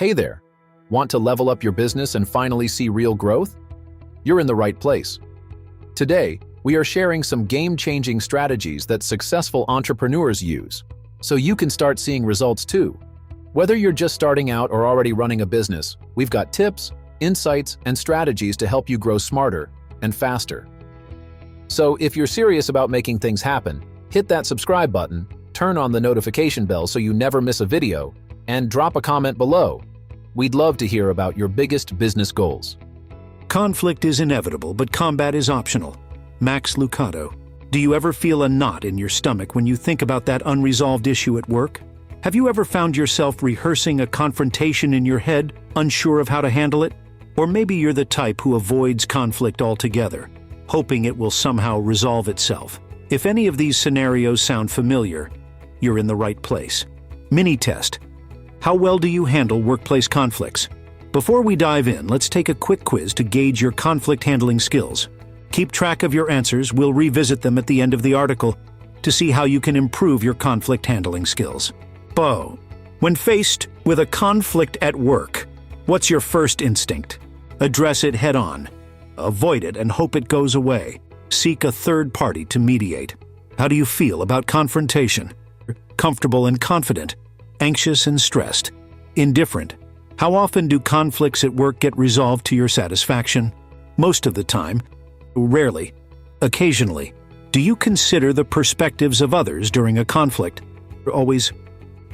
Hey there! Want to level up your business and finally see real growth? You're in the right place. Today, we are sharing some game-changing strategies that successful entrepreneurs use, so you can start seeing results too. Whether you're just starting out or already running a business, we've got tips, insights, and strategies to help you grow smarter and faster. So if you're serious about making things happen, hit that subscribe button, turn on the notification bell so you never miss a video, and drop a comment below. We'd love to hear about your biggest business goals. Conflict is inevitable, but combat is optional. Max Lucado. Do you ever feel a knot in your stomach when you think about that unresolved issue at work? Have you ever found yourself rehearsing a confrontation in your head, unsure of how to handle it? Or maybe you're the type who avoids conflict altogether, hoping it will somehow resolve itself. If any of these scenarios sound familiar, you're in the right place. Mini test. How well do you handle workplace conflicts? Before we dive in, let's take a quick quiz to gauge your conflict handling skills. Keep track of your answers. We'll revisit them at the end of the article to see how you can improve your conflict handling skills. Bo. When faced with a conflict at work, what's your first instinct? Address it head-on. Avoid it and hope it goes away. Seek a third party to mediate. How do you feel about confrontation? Comfortable and confident? Anxious and stressed? Indifferent? How often do conflicts at work get resolved to your satisfaction? Most of the time. Rarely. Occasionally. Do you consider the perspectives of others during a conflict? Always.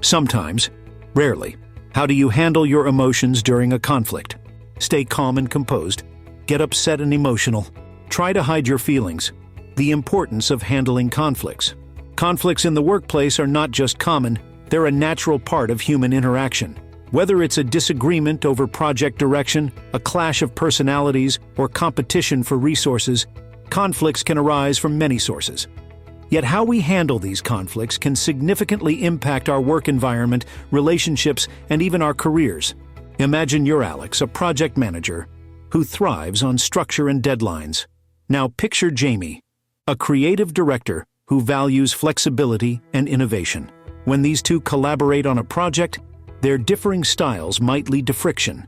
Sometimes. Rarely. How do you handle your emotions during a conflict? Stay calm and composed. Get upset and emotional. Try to hide your feelings. The importance of handling conflicts. Conflicts in the workplace are not just common, they're a natural part of human interaction. Whether it's a disagreement over project direction, a clash of personalities, or competition for resources, conflicts can arise from many sources. Yet how we handle these conflicts can significantly impact our work environment, relationships, and even our careers. Imagine you're Alex, a project manager, who thrives on structure and deadlines. Now picture Jamie, a creative director who values flexibility and innovation. When these two collaborate on a project, their differing styles might lead to friction.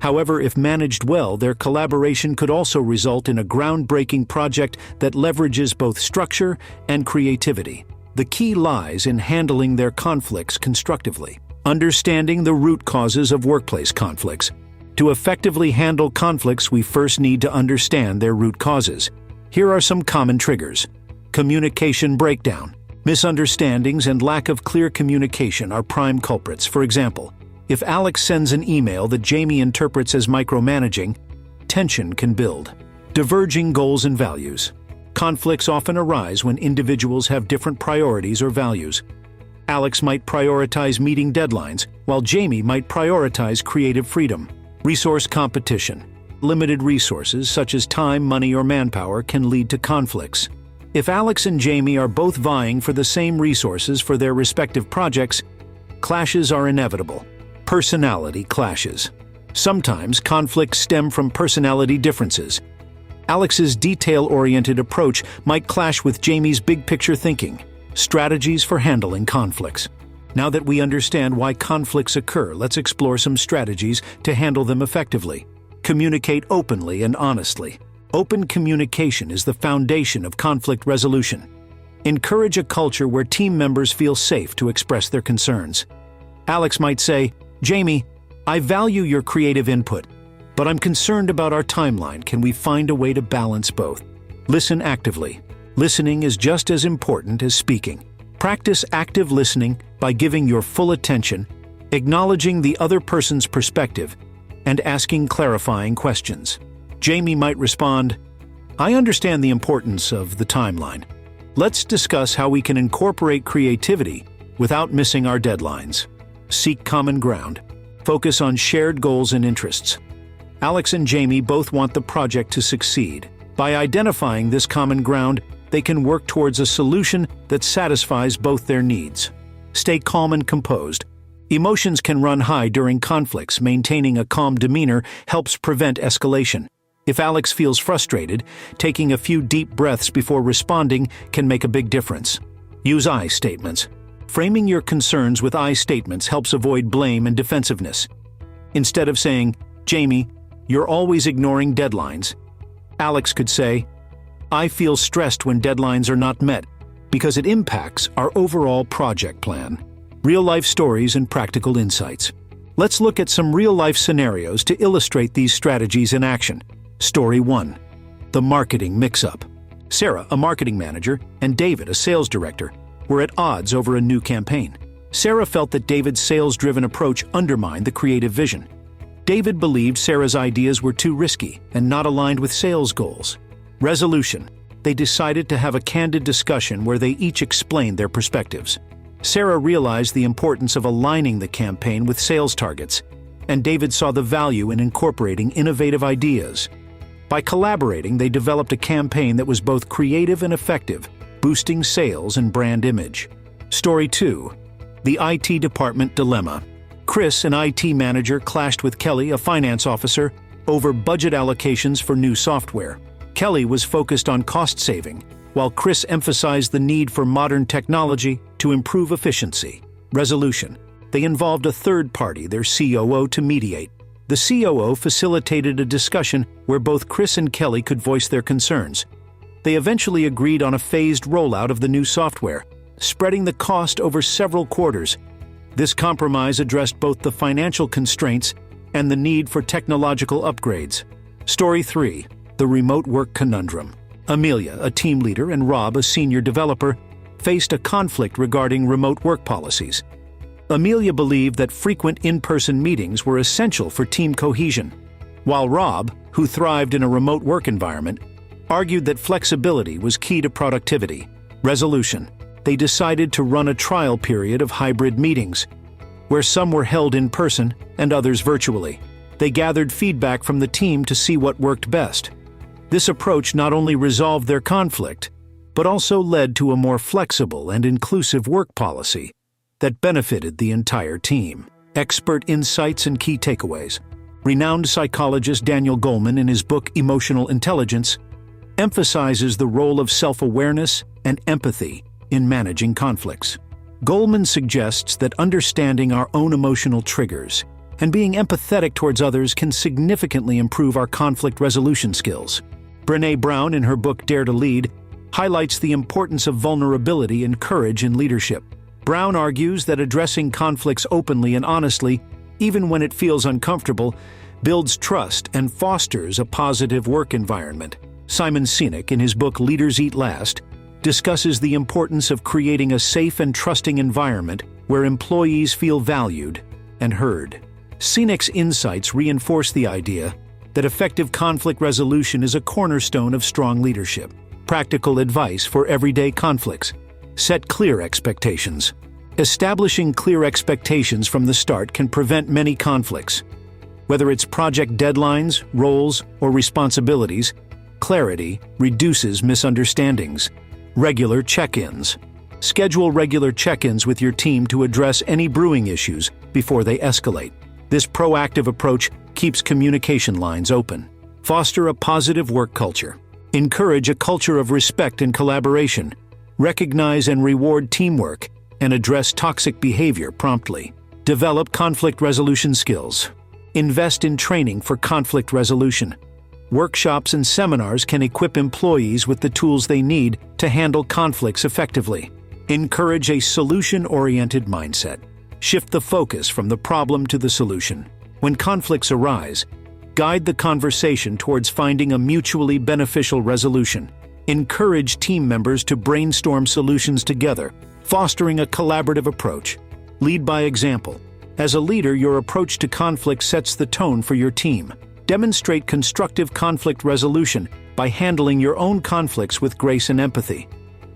However, if managed well, their collaboration could also result in a groundbreaking project that leverages both structure and creativity. The key lies in handling their conflicts constructively. Understanding the root causes of workplace conflicts. To effectively handle conflicts, we first need to understand their root causes. Here are some common triggers. Communication breakdown. Misunderstandings and lack of clear communication are prime culprits. For example, if Alex sends an email that Jamie interprets as micromanaging, tension can build. Diverging goals and values. Conflicts often arise when individuals have different priorities or values. Alex might prioritize meeting deadlines, while Jamie might prioritize creative freedom. Resource competition. Limited resources, such as time, money, or manpower, can lead to conflicts. If Alex and Jamie are both vying for the same resources for their respective projects, clashes are inevitable. Personality clashes. Sometimes conflicts stem from personality differences. Alex's detail-oriented approach might clash with Jamie's big-picture thinking. Strategies for handling conflicts. Now that we understand why conflicts occur, let's explore some strategies to handle them effectively. Communicate openly and honestly. Open communication is the foundation of conflict resolution. Encourage a culture where team members feel safe to express their concerns. Alex might say, "Jamie, I value your creative input, but I'm concerned about our timeline. Can we find a way to balance both?" Listen actively. Listening is just as important as speaking. Practice active listening by giving your full attention, acknowledging the other person's perspective, and asking clarifying questions. Jamie might respond, "I understand the importance of the timeline. Let's discuss how we can incorporate creativity without missing our deadlines." Seek common ground. Focus on shared goals and interests. Alex and Jamie both want the project to succeed. By identifying this common ground, they can work towards a solution that satisfies both their needs. Stay calm and composed. Emotions can run high during conflicts. Maintaining a calm demeanor helps prevent escalation. If Alex feels frustrated, taking a few deep breaths before responding can make a big difference. Use I statements. Framing your concerns with I statements helps avoid blame and defensiveness. Instead of saying, "Jamie, you're always ignoring deadlines," Alex could say, "I feel stressed when deadlines are not met because it impacts our overall project plan." Real-life stories and practical insights. Let's look at some real-life scenarios to illustrate these strategies in action. Story 1. The marketing mix-up. Sarah, a marketing manager, and David, a sales director, were at odds over a new campaign. Sarah felt that David's sales-driven approach undermined the creative vision. David believed Sarah's ideas were too risky and not aligned with sales goals. Resolution. They decided to have a candid discussion where they each explained their perspectives. Sarah realized the importance of aligning the campaign with sales targets, and David saw the value in incorporating innovative ideas. By collaborating, they developed a campaign that was both creative and effective, boosting sales and brand image. Story 2. The IT department dilemma. Chris, an IT manager, clashed with Kelly, a finance officer, over budget allocations for new software. Kelly was focused on cost saving, while Chris emphasized the need for modern technology to improve efficiency. Resolution. They involved a third party, their COO, to mediate. The COO facilitated a discussion where both Chris and Kelly could voice their concerns. They eventually agreed on a phased rollout of the new software, spreading the cost over several quarters. This compromise addressed both the financial constraints and the need for technological upgrades. Story 3. The remote work conundrum. Amelia, a team leader, and Rob, a senior developer, faced a conflict regarding remote work policies. Amelia believed that frequent in-person meetings were essential for team cohesion, while Rob, who thrived in a remote work environment, argued that flexibility was key to productivity. Resolution. They decided to run a trial period of hybrid meetings, where some were held in person and others virtually. They gathered feedback from the team to see what worked best. This approach not only resolved their conflict, but also led to a more flexible and inclusive work policy that benefited the entire team. Expert insights and key takeaways. Renowned psychologist Daniel Goleman, in his book Emotional Intelligence, emphasizes the role of self-awareness and empathy in managing conflicts. Goleman suggests that understanding our own emotional triggers and being empathetic towards others can significantly improve our conflict resolution skills. Brené Brown, in her book Dare to Lead, highlights the importance of vulnerability and courage in leadership. Brown argues that addressing conflicts openly and honestly, even when it feels uncomfortable, builds trust and fosters a positive work environment. Simon Sinek, in his book Leaders Eat Last, discusses the importance of creating a safe and trusting environment where employees feel valued and heard. Sinek's insights reinforce the idea that effective conflict resolution is a cornerstone of strong leadership. Practical advice for everyday conflicts. Set clear expectations. Establishing clear expectations from the start can prevent many conflicts. Whether it's project deadlines, roles, or responsibilities, clarity reduces misunderstandings. Regular check-ins. Schedule regular check-ins with your team to address any brewing issues before they escalate. This proactive approach keeps communication lines open. Foster a positive work culture. Encourage a culture of respect and collaboration. Recognize and reward teamwork, and address toxic behavior promptly. Develop conflict resolution skills. Invest in training for conflict resolution. Workshops and seminars can equip employees with the tools they need to handle conflicts effectively. Encourage a solution-oriented mindset. Shift the focus from the problem to the solution. When conflicts arise, guide the conversation towards finding a mutually beneficial resolution. Encourage team members to brainstorm solutions together, fostering a collaborative approach. Lead by example. As a leader, your approach to conflict sets the tone for your team. Demonstrate constructive conflict resolution by handling your own conflicts with grace and empathy.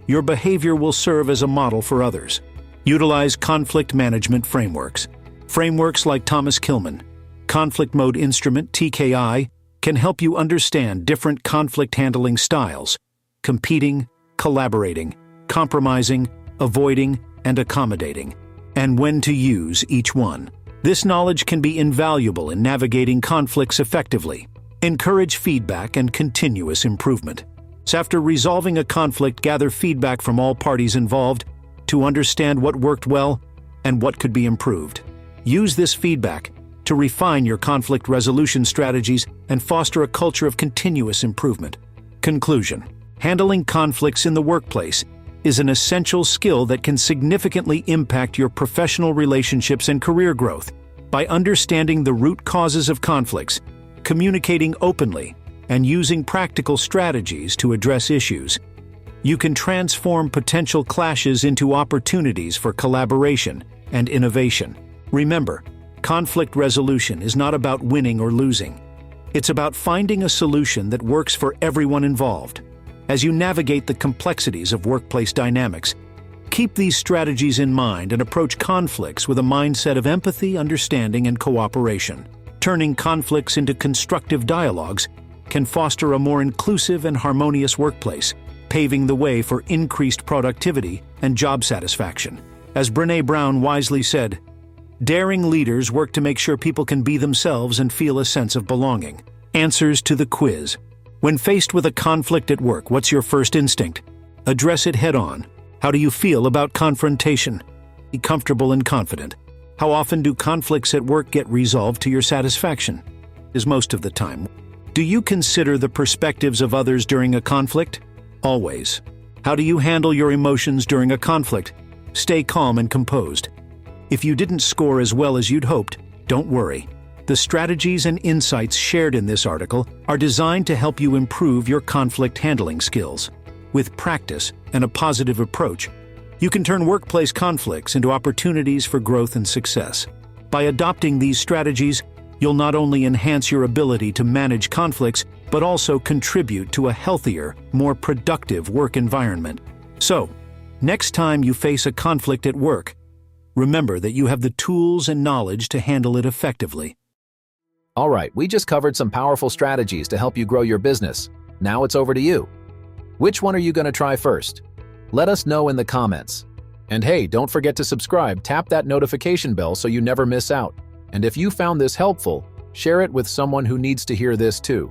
Your behavior will serve as a model for others. Utilize conflict management frameworks. Frameworks like Thomas Kilmann, Conflict Mode Instrument (TKI), can help you understand different conflict handling styles: competing, collaborating, compromising, avoiding, and accommodating, and when to use each one. This knowledge can be invaluable in navigating conflicts effectively. Encourage feedback and continuous improvement. So after resolving a conflict, gather feedback from all parties involved to understand what worked well and what could be improved. Use this feedback to refine your conflict resolution strategies and foster a culture of continuous improvement. Conclusion: handling conflicts in the workplace is an essential skill that can significantly impact your professional relationships and career growth. By understanding the root causes of conflicts, communicating openly, and using practical strategies to address issues, you can transform potential clashes into opportunities for collaboration and innovation. Remember, conflict resolution is not about winning or losing. It's about finding a solution that works for everyone involved. As you navigate the complexities of workplace dynamics, keep these strategies in mind and approach conflicts with a mindset of empathy, understanding, and cooperation. Turning conflicts into constructive dialogues can foster a more inclusive and harmonious workplace, paving the way for increased productivity and job satisfaction. As Brené wisely said, "Daring leaders work to make sure people can be themselves and feel a sense of belonging." Answers to the quiz. When faced with a conflict at work, what's your first instinct? Address it head-on. How do you feel about confrontation? Be comfortable and confident. How often do conflicts at work get resolved to your satisfaction? Is most of the time. Do you consider the perspectives of others during a conflict? Always. How do you handle your emotions during a conflict? Stay calm and composed. If you didn't score as well as you'd hoped, don't worry. The strategies and insights shared in this article are designed to help you improve your conflict handling skills. With practice and a positive approach, you can turn workplace conflicts into opportunities for growth and success. By adopting these strategies, you'll not only enhance your ability to manage conflicts, but also contribute to a healthier, more productive work environment. So, next time you face a conflict at work, remember that you have the tools and knowledge to handle it effectively. All right, we just covered some powerful strategies to help you grow your business. Now it's over to you. Which one are you going to try first? Let us know in the comments. And hey, don't forget to subscribe, tap that notification bell so you never miss out. And if you found this helpful, share it with someone who needs to hear this too.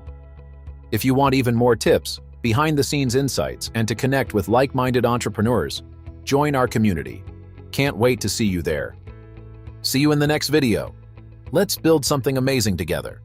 If you want even more tips, behind-the-scenes insights, and to connect with like-minded entrepreneurs, join our community. Can't wait to see you there. See you in the next video. Let's build something amazing together.